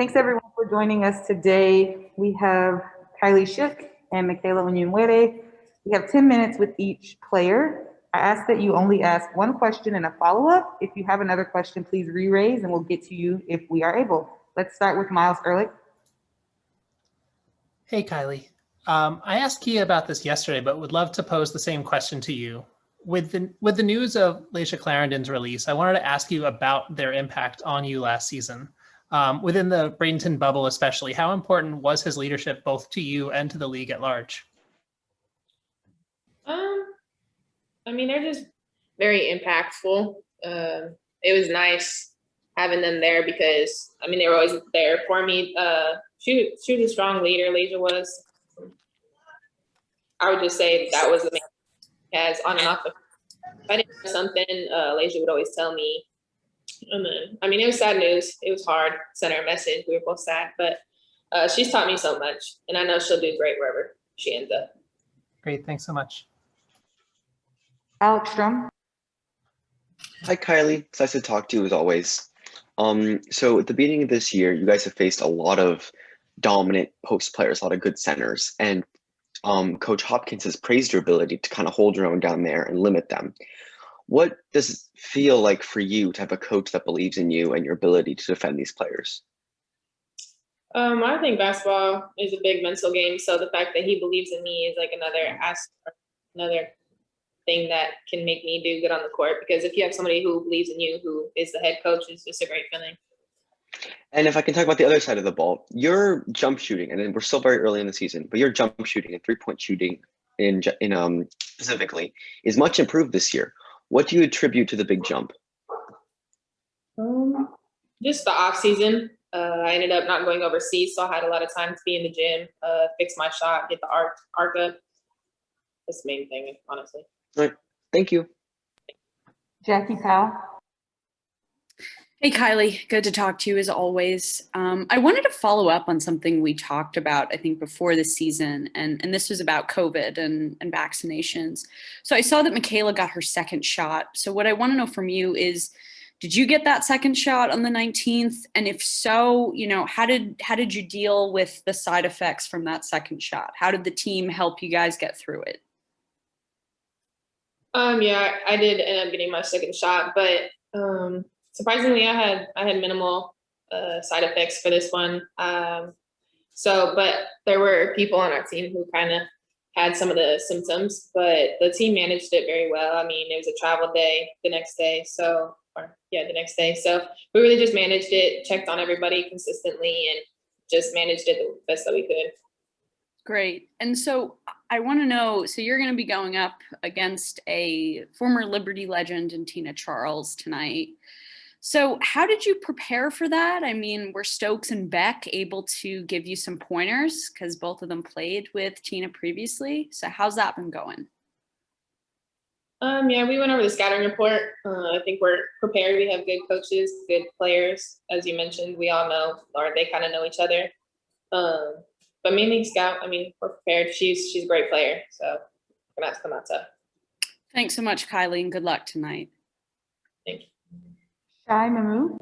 Thanks everyone for joining us today. We have Kylie Shook and Michaela Onyenwere. We have 10 minutes with each player. I ask that you only ask one question and a follow-up. If you have another question, please re-raise and we'll get to you if we are able. Let's start with Miles Ehrlich. Hey, Kylie. I asked Kia about this yesterday, but would love to pose the same question to you. With the news of Laisha Clarendon's release, I wanted to ask you about their impact on you last season. Within the Bradenton bubble especially, how important was his leadership both to you and to the league at large? They're just very impactful. It was nice having them there because, they were always there for me. She was a strong leader, Laisha was. I would just say that was the main as on and off. If I didn't know something, Laisha would always tell me. And then, it was sad news. It was hard. Sent her a message. We were both sad, but she's taught me so much, and I know she'll do great wherever she ends up. Great. Thanks so much. Alex Strum. Hi, Kylie. It's nice to talk to you as always. So at the beginning of this year, you guys have faced a lot of dominant post players, a lot of good centers, and Coach Hopkins has praised your ability to kind of hold your own down there and limit them. What does it feel like for you to have a coach that believes in you and your ability to defend these players? I think basketball is a big mental game. So the fact that he believes in me is like another thing that can make me do good on the court. Because if you have somebody who believes in you, who is the head coach, it's just a great feeling. And if I can talk about the other side of the ball, your jump shooting, and then we're still very early in the season, but your jump shooting and 3-point shooting in specifically is much improved this year. What do you attribute to the big jump? Just the off season. I ended up not going overseas, so I had a lot of time to be in the gym, fix my shot, get the arc up. That's the main thing, honestly. All right. Thank you. Jackie Powell. Hey, Kylie. Good to talk to you as always. I wanted to follow up on something we talked about, I think, before the season, and this was about COVID and vaccinations. So I saw that Michaela got her second shot. So what I want to know from you is, did you get that second shot on the 19th? And if so, how did you deal with the side effects from that second shot? How did the team help you guys get through it? Yeah, I did end up getting my second shot, but surprisingly, I had minimal side effects for this one. But there were people on our team who kind of had some of the symptoms, but the team managed it very well. It was a travel day the next day, so we really just managed it, checked on everybody consistently, and just managed it the best that we could. Great. And so I want to know, so you're going to be going up against a former Liberty legend in Tina Charles tonight. So how did you prepare for that? Were Stokes and Beck able to give you some pointers? Because both of them played with Tina previously. So how's that been going? Yeah, we went over the scouting report. I think we're prepared. We have good coaches, good players. As you mentioned, we all know, or they kind of know each other. But mainly scout, we're prepared. She's a great player, so we're going to have to come out tough. Thanks so much, Kylie, and good luck tonight. Thank you. Shai Mahmood.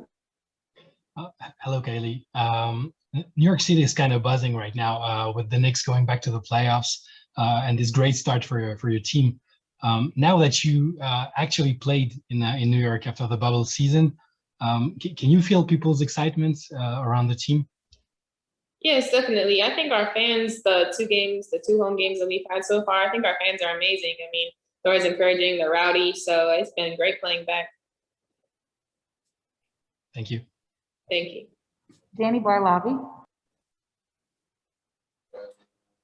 Hello, Kaylee. New York City is kind of buzzing right now with the Knicks going back to the playoffs and this great start for your team. Now that you actually played in New York after the bubble season, can you feel people's excitement around the team? Yes, definitely. I think our fans, the two home games that we've had so far, I think our fans are amazing. They're always encouraging, they're rowdy, so it's been great playing back. Thank you. Thank you. Danny Barlavi.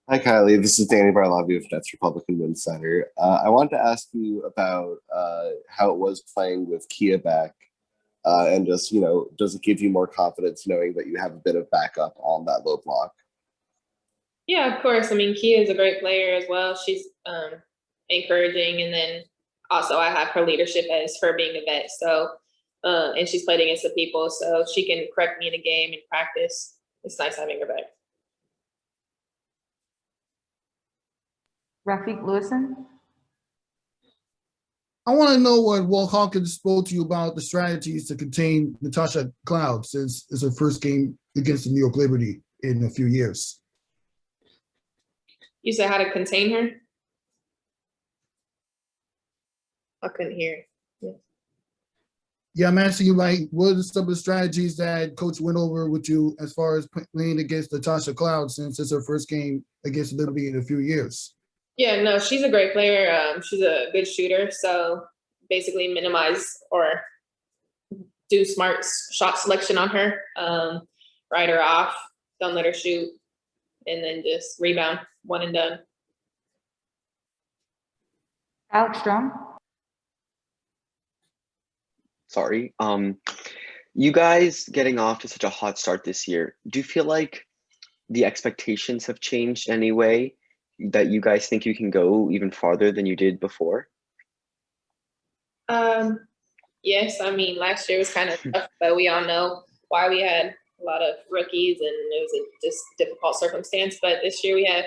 Hi, Kylie. This is Danny Barlavi of Nets Republican Women's Center. I wanted to ask you about how it was playing with Kia back, and just, does it give you more confidence knowing that you have a bit of backup on that low block? Yeah, of course. Kia is a great player as well. She's encouraging, and then also I have her leadership as her being a vet. So, and she's played against the people, so she can correct me in a game and practice. It's nice having her back. Rafiq Lewison. I want to know what Walt Hawkins spoke to you about the strategies to contain Natasha Cloud since it's her first game against the New York Liberty in a few years. You said how to contain her? I couldn't hear. Yeah, I'm asking you, like, what are some of the strategies that Coach went over with you as far as playing against Natasha Cloud since it's her first game against Liberty in a few years? Yeah, no, she's a great player. She's a good shooter. So basically minimize or do smart shot selection on her, ride her off, don't let her shoot, and then just rebound, one and done. Alex Strong. Sorry. You guys getting off to such a hot start this year, do you feel like the expectations have changed in any way that you guys think you can go even farther than you did before? Yes, I mean, last year was kind of tough, but we all know why we had a lot of rookies and it was a just difficult circumstance. But this year we have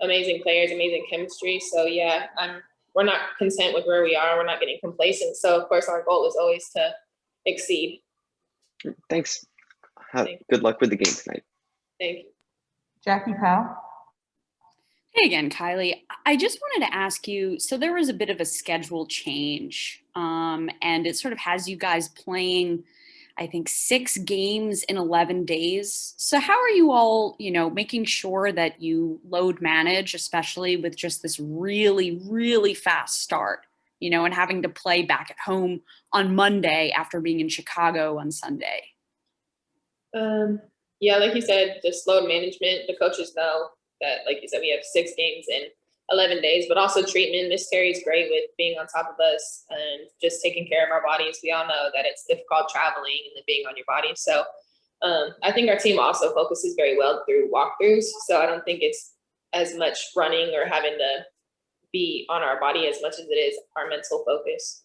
amazing players, amazing chemistry. So yeah, we're not content with where we are. We're not getting complacent. So of course our goal is always to exceed. Thanks. Good luck with the game tonight. Thank you. Jackie Powell. Hey again, Kylie. I just wanted to ask you, so there was a bit of a schedule change, and it sort of has you guys playing, I think, 6 games in 11 days. So how are you all, making sure that you load manage, especially with just this really, really fast start, and having to play back at home on Monday after being in Chicago on Sunday? Yeah, like you said, just load management. The coaches know that, like you said, we have 6 games in 11 days, but also treatment. Miss Terry's great with being on top of us and just taking care of our bodies. We all know that it's difficult traveling and then being on your body. So I think our team also focuses very well through walkthroughs. So I don't think it's as much running or having to be on our body as much as it is our mental focus.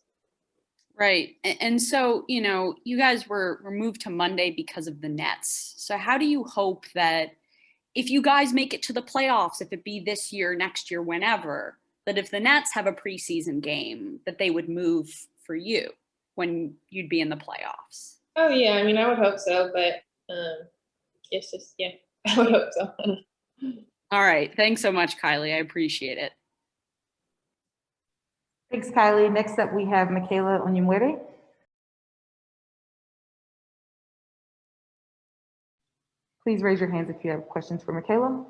Right. And so, you guys were moved to Monday because of the Nets. So how do you hope that if you guys make it to the playoffs, if it be this year, next year, whenever, that if the Nets have a preseason game, that they would move for you when you'd be in the playoffs? Oh yeah, I mean, I would hope so, but it's just, yeah, I would hope so. All right. Thanks so much, Kylie. I appreciate it. Thanks, Kylie. Next up, we have Michaela Onyenwere. Please raise your hands if you have questions for Michaela.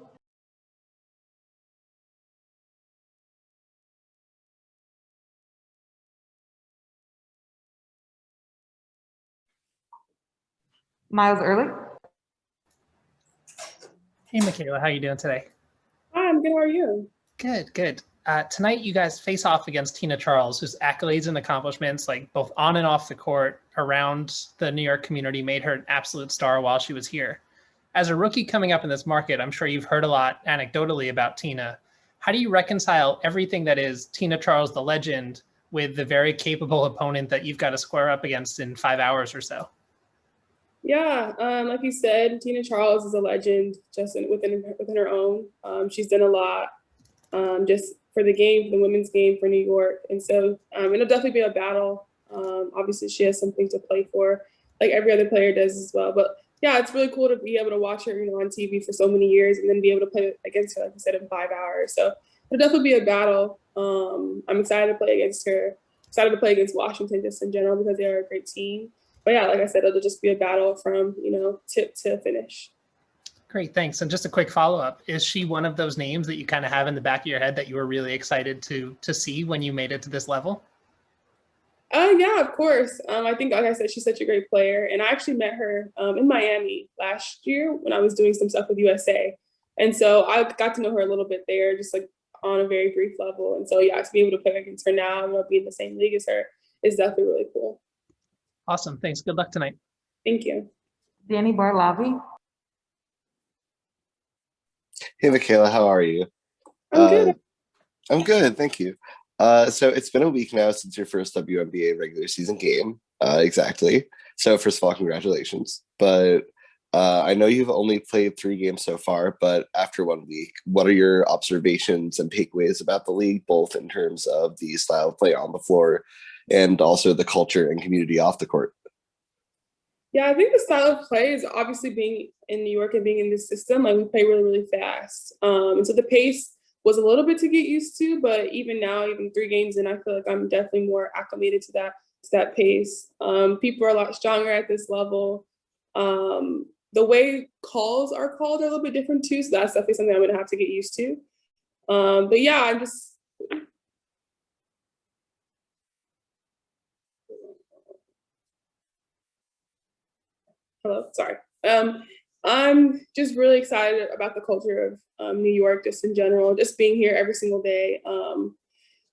Miles Ehrlich. Hey, Michaela, how are you doing today? Hi, I'm good. How are you? Good, good. Tonight, you guys face off against Tina Charles, whose accolades and accomplishments, like both on and off the court, around the New York community, made her an absolute star while she was here. As a rookie coming up in this market, I'm sure you've heard a lot anecdotally about Tina. How do you reconcile everything that is Tina Charles, the legend, with the very capable opponent that you've got to square up against in 5 hours or so? Yeah, like you said, Tina Charles is a legend just within her own. She's done a lot just for the game, for the women's game for New York. And so it'll definitely be a battle. Obviously, she has something to play for, like every other player does as well. But yeah, it's really cool to be able to watch her, on TV for so many years and then be able to play against her, like I said, in 5 hours. So it'll definitely be a battle. I'm excited to play against her, excited to play against Washington just in general because they are a great team. But yeah, like I said, it'll just be a battle from, tip to finish. Great, thanks. And just a quick follow-up. Is she one of those names that you kind of have in the back of your head that you were really excited to see when you made it to this level? Yeah, of course. I think, like I said, she's such a great player. And I actually met her in Miami last year when I was doing some stuff with USA. And so I got to know her a little bit there, just like on a very brief level. And so, yeah, to be able to play against her now, be in the same league as her is definitely really cool. Awesome. Thanks. Good luck tonight. Thank you. Danny Barlavi. Hey, Michaela, how are you? I'm good. I'm good, thank you. So it's been a week now since your first WNBA regular season game. Exactly. So first of all, congratulations. But I know you've only played 3 games so far, but after 1 week, what are your observations and takeaways about the league, both in terms of the style of play on the floor and also the culture and community off the court? Yeah, I think the style of play is obviously being in New York and being in this system. Like we play really, really fast, and so the pace was a little bit to get used to. But even now, even 3 games in, I feel like I'm definitely more acclimated to that pace. People are a lot stronger at this level. The way calls are called are a little bit different too, so that's definitely something I'm gonna have to get used to. But yeah, I'm just hello, sorry. I'm just really excited about the culture of New York, just in general, just being here every single day.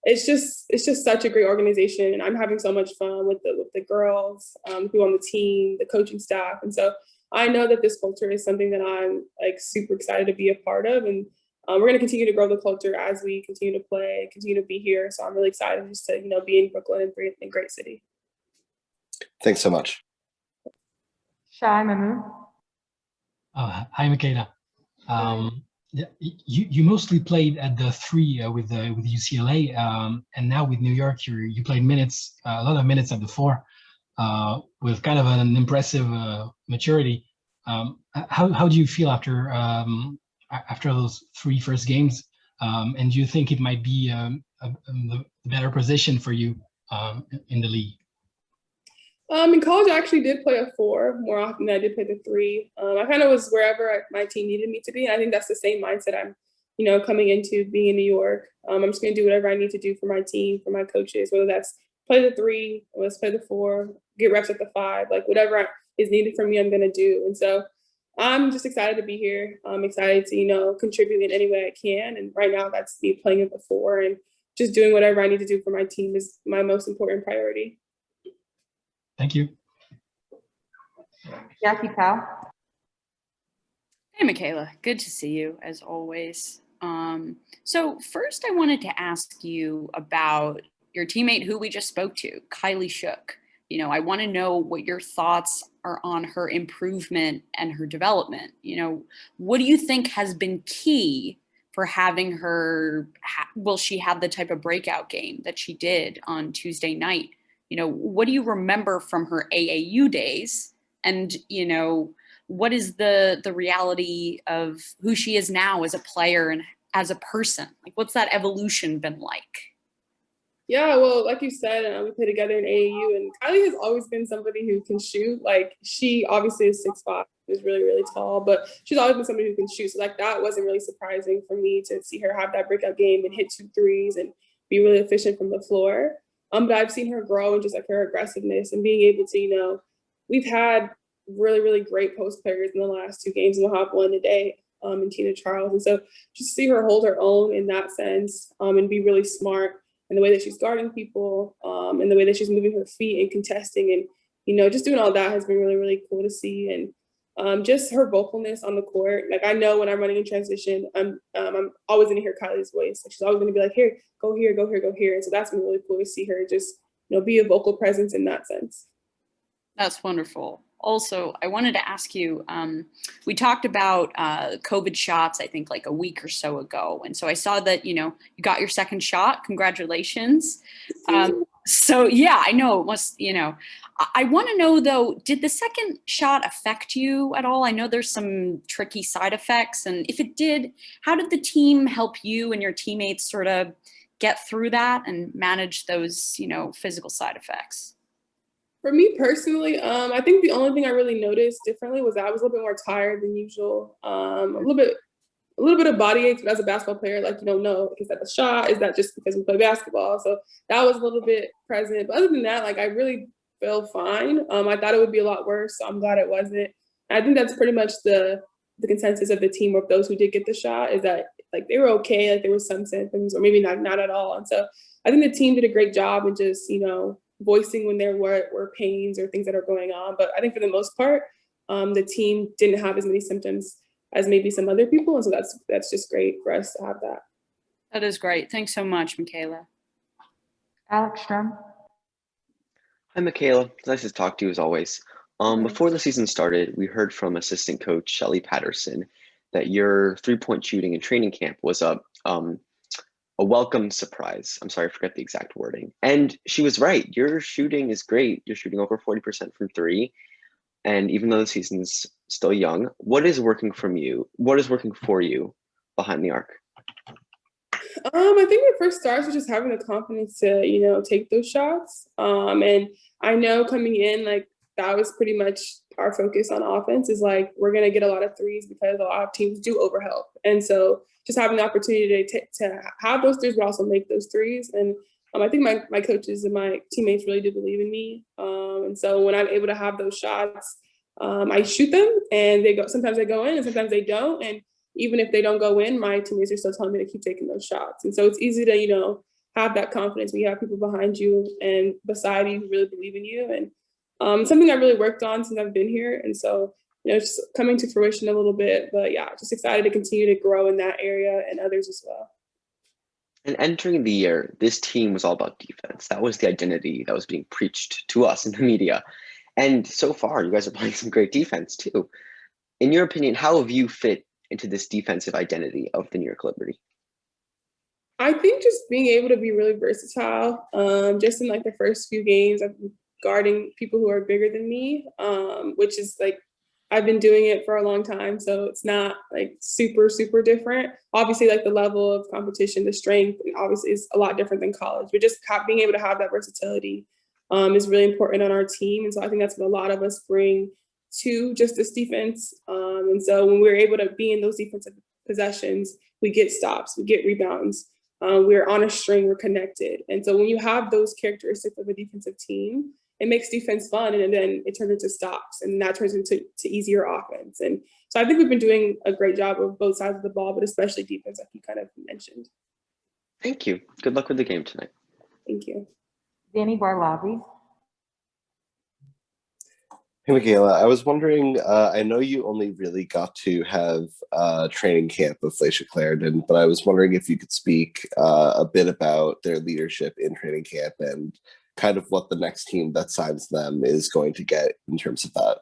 It's just such a great organization, and I'm having so much fun with the girls who are on the team, the coaching staff, and so I know that this culture is something that I'm like super excited to be a part of, and we're going to continue to grow the culture as we continue to play, continue to be here. So I'm really excited just to be in Brooklyn and be in a great city. Thanks so much. Shai Mahmood. Hi, Michaela. You mostly played at the 3 with UCLA, and now with New York, you played minutes, a lot of minutes at the 4, with kind of an impressive maturity. How do you feel after those 3 first games? And do you think it might be the better position for you in the league? In college, I actually did play a 4 more often than I did play the 3. I kind of was wherever my team needed me to be. And I think that's the same mindset I'm, coming into being in New York. I'm just going to do whatever I need to do for my team, for my coaches, whether that's play the 3, or let's play the 4, get reps at the 5, like whatever is needed from me, I'm going to do. And so I'm just excited to be here. I'm excited to, contribute in any way I can. And right now that's me playing at the 4 and just doing whatever I need to do for my team is my most important priority. Thank you. Jackie Powell. Hey, Michaela. Good to see you, as always. So first, I wanted to ask you about your teammate who we just spoke to, Kylie Shook. I want to know what your thoughts are on her improvement and her development. What do you think has been key for having her, she had the type of breakout game that she did on Tuesday night? What do you remember from her AAU days? And, what is the reality of who she is now as a player and as a person? Like, what's that evolution been like? Yeah, well, like you said, we played together in AAU, and Kylie has always been somebody who can shoot. Like, she obviously is 6'5", is really, really tall, but she's always been somebody who can shoot. So, like, that wasn't really surprising for me to see her have that breakout game and hit 2 threes and be really efficient from the floor. But I've seen her grow and just like her aggressiveness and being able to, we've had really, really great post players in the last 2 games, and we'll have one today, and Tina Charles. And so just see her hold her own in that sense, and be really smart in the way that she's guarding people, and the way that she's moving her feet and contesting, and just doing all that has been really, really cool to see. And just her vocalness on the court. Like, I know when I'm running in transition, I'm always gonna hear Kylie's voice. Like, she's always gonna be like, here, go here, go here, go here. And so that's been really cool to see her just be a vocal presence in that sense. That's wonderful. Also, I wanted to ask you, we talked about COVID shots, I think like a week or so ago. And so I saw that, you got your second shot. Congratulations. So yeah, I know it must, I want to know though, did the second shot affect you at all? I know there's some tricky side effects. And if it did, how did the team help you and your teammates sort of get through that and manage those, physical side effects? For me personally, I think the only thing I really noticed differently was that I was a little bit more tired than usual. A little bit of body aches, but as a basketball player, like, you don't know, is that the shot? Is that just because we play basketball? So that was a little bit present. But other than that, like, I really feel fine. I thought it would be a lot worse, so I'm glad it wasn't. And I think that's pretty much the consensus of the team, of those who did get the shot, is that like they were okay, like there were some symptoms, or maybe not at all. And so I think the team did a great job in just, voicing when there were pains or things that are going on. But I think for the most part, the team didn't have as many symptoms as maybe some other people. And so that's just great for us to have that. That is great. Thanks so much, Michaela. Alex Strum. Hi, Michaela. It's nice to talk to you as always. Before the season started, we heard from assistant coach Shelly Patterson that your 3-point shooting in training camp was a welcome surprise. I'm sorry, I forget the exact wording. And she was right. Your shooting is great. You're shooting over 40% from three. And even though the season's still young, what is working from you? What is working for you behind the arc? I think it first starts with just having the confidence to, take those shots. And I know coming in, like that was pretty much our focus on offense is like, we're going to get a lot of threes because a lot of teams do overhelp. And so just having the opportunity to have those threes, but also make those threes. And I think my coaches and my teammates really do believe in me. And so when I'm able to have those shots, I shoot them and sometimes they go in and sometimes they don't. And even if they don't go in, my teammates are still telling me to keep taking those shots. And so it's easy to, have that confidence when you have people behind you and beside you who really believe in you. And something I really worked on since I've been here. And so, it's just coming to fruition a little bit, but yeah, just excited to continue to grow in that area and others as well. And entering the year, this team was all about defense. That was the identity that was being preached to us in the media. And so far, you guys are playing some great defense too. In your opinion, how have you fit into this defensive identity of the New York Liberty? I think just being able to be really versatile. Just in like the first few games, I've been guarding people who are bigger than me, which is like, I've been doing it for a long time. So it's not like super, super different. Obviously, like the level of competition, the strength, obviously is a lot different than college, but just being able to have that versatility is really important on our team. And so I think that's what a lot of us bring to just this defense. And so when we're able to be in those defensive possessions, we get stops, we get rebounds. We're on a string, we're connected. And so when you have those characteristics of a defensive team, it makes defense fun, and then it turns into stops, and that turns into easier offense. And so I think we've been doing a great job of both sides of the ball, but especially defense, like you kind of mentioned. Thank you. Good luck with the game tonight. Thank you. Danny Barlavi. Hey, Michaela, I was wondering, I know you only really got to have training camp with Felicia Clarendon, but I was wondering if you could speak a bit about their leadership in training camp and kind of what the next team that signs them is going to get in terms of that.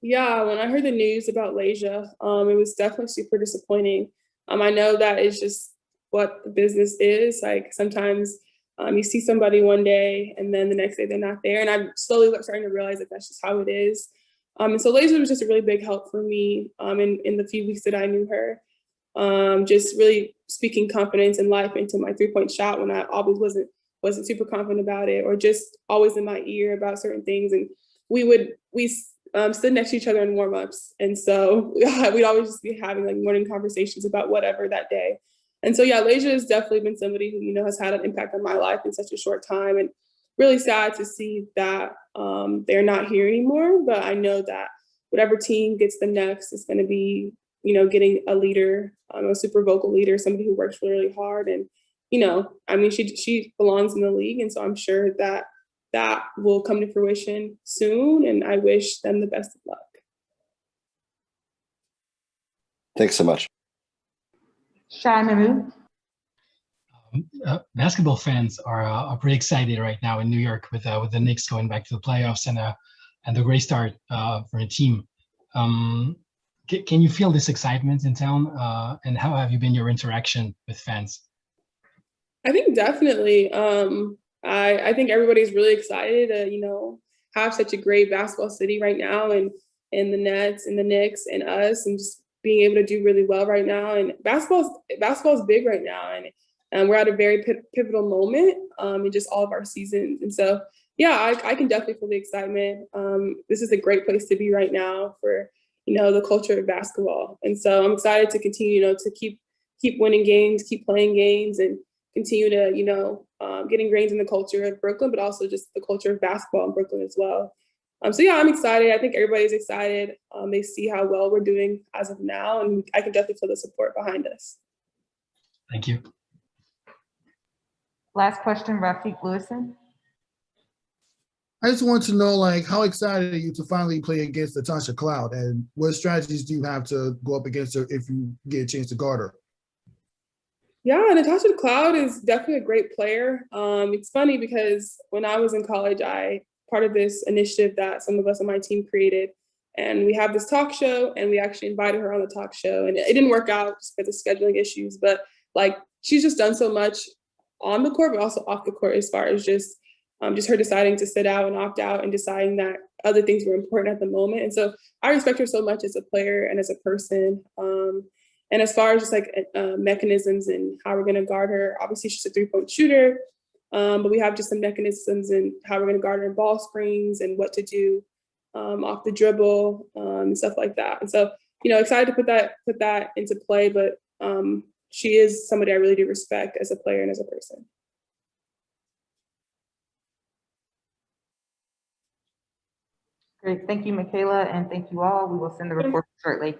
Yeah, when I heard the news about Leisha, it was definitely super disappointing. I know that is just what the business is. Like sometimes you see somebody one day and then the next day they're not there. And I'm slowly starting to realize that that's just how it is. And so Leisha was just a really big help for me in the few weeks that I knew her. Just really speaking confidence and life into my 3-point shot when I always wasn't super confident about it, or just always in my ear about certain things. And we stood next to each other in warm-ups. And so we'd always just be having like morning conversations about whatever that day. And so, yeah, Leisha has definitely been somebody who, has had an impact on my life in such a short time, and really sad to see that they're not here anymore. But I know that whatever team gets them next is going to be, getting a leader, a super vocal leader, somebody who works really, really hard. And, she belongs in the league. And so I'm sure that will come to fruition soon. And I wish them the best of luck. Thanks so much. Shai Mahmood. Basketball fans are pretty excited right now in New York with the Knicks going back to the playoffs and the great start for the team. Can you feel this excitement in town? And how have you been your interaction with fans? I think definitely. I think everybody's really excited to, have such a great basketball city right now, and the Nets and the Knicks and us, and just being able to do really well right now. And basketball is big right now, and we're at a very pivotal moment in just all of our seasons. And so, yeah, I can definitely feel the excitement. This is a great place to be right now for, the culture of basketball. And so I'm excited to continue, to keep winning games, keep playing games, and continue to, get ingrained in the culture of Brooklyn, but also just the culture of basketball in Brooklyn as well. So yeah, I'm excited. I think everybody's excited. They see how well we're doing as of now, and I can definitely feel the support behind us. Thank you. Last question, Rafiq Lewison. I just want to know, how excited are you to finally play against Natasha Cloud, and what strategies do you have to go up against her if you get a chance to guard her? Yeah, Natasha Cloud is definitely a great player. It's funny because when I was in college, I part of this initiative that some of us on my team created. And we have this talk show, and we actually invited her on the talk show, and it didn't work out just because of scheduling issues. But like, she's just done so much on the court, but also off the court, as far as just her deciding to sit out and opt out, and deciding that other things were important at the moment. And so I respect her so much as a player and as a person. And as far as just like mechanisms and how we're going to guard her, obviously she's a 3-point shooter, but we have just some mechanisms in how we're going to guard her in ball screens and what to do off the dribble and stuff like that. And so, excited to put that into play, but she is somebody I really do respect as a player and as a person. Great. Thank you, Michaela, and thank you all. We will send the report shortly.